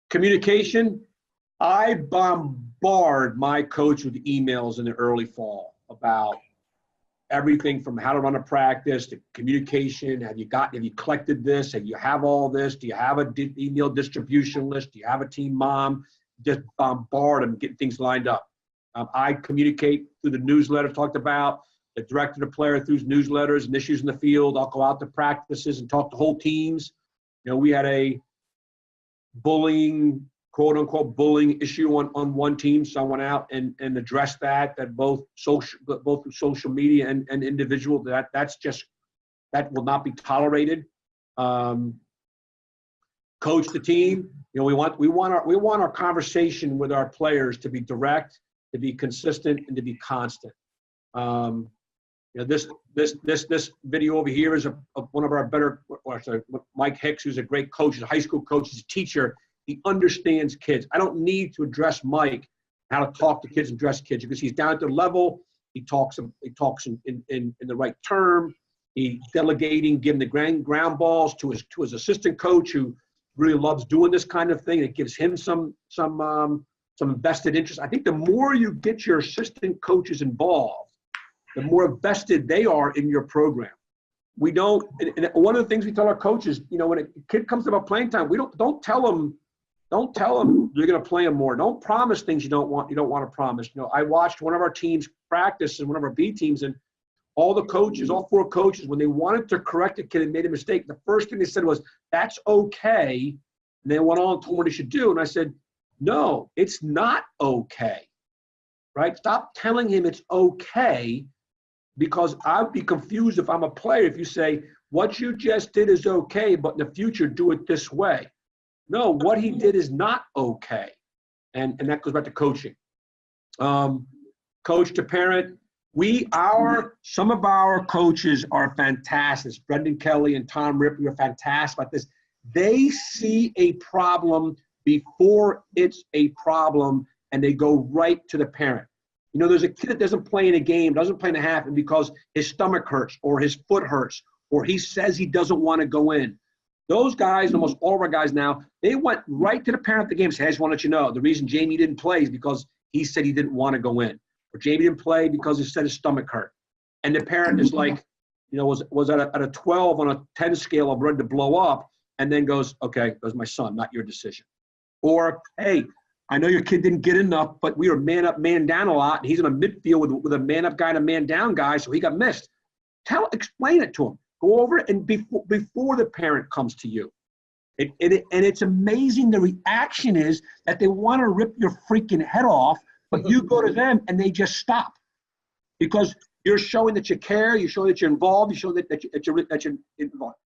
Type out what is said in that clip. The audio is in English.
Communication. I bombard my coach with emails in the early fall about everything from how to run a practice to communication. Have you collected this? Have you have all this? Do you have a email distribution list? Do you have a team mom? Just bombard them, get things lined up. I communicate through the newsletter talked about, the director to player through newsletters and issues in the field. I'll go out to practices and talk to whole teams. You know, we had a bullying, quote unquote bullying issue on one team. So I went out and addressed that both through social media and individual. That will not be tolerated. Coach the team. You know, we want our conversation with our players to be direct, to be consistent, and to be constant. You know, this video over here is of one of our better, Mike Hicks, who's a great coach, he's a high school coach, he's a teacher. He understands kids. I don't need to address Mike how to talk to kids and address kids because he's down at their level. He talks in the right term. He's delegating, giving the ground balls to his assistant coach who really loves doing this kind of thing. It gives him some vested interest. I think the more you get your assistant coaches involved, the more vested they are in your program. We don't, and one of the things we tell our coaches, you know, when a kid comes about playing time, we don't tell them you're going to play them more. Don't promise things you don't want to promise. You know, I watched one of our teams practice and one of our B teams, and all four coaches, when they wanted to correct a kid and made a mistake, the first thing they said was, "That's okay." And they went on and told me what he should do. And I said, "No, it's not okay." Right? Stop telling him it's okay, because I'd be confused if I'm a player if you say, "What you just did is okay, but in the future, do it this way." No, what he did is not okay. And that goes back to coaching. Coach to parent. Some of our coaches are fantastic. Brendan Kelly and Tom Ripley are fantastic about this. They see a problem before it's a problem, and they go right to the parent. You know, there's a kid that doesn't play in a game, doesn't play in a half, and because his stomach hurts or his foot hurts or he says he doesn't want to go in. Those guys, almost all of our guys now, they went right to the parent of the game and said, "I just want to let you know, the reason Jamie didn't play is because he said he didn't want to go in. Or Jamie didn't play because he said his stomach hurt." And the parent is like, you know, was at a 12 on a 10 scale of ready to blow up, and then goes, "Okay, that was my son, not your decision." Or, "Hey, I know your kid didn't get enough, but we were man up, man down a lot. And he's in a midfield with a man up guy and a man down guy, so he got missed." Explain it to him. Go over it, and before the parent comes to you. And it's amazing the reaction is that they want to rip your freaking head off, but you go to them and they just stop. Because you're showing that you care, you're showing that you're involved, you show that you're involved.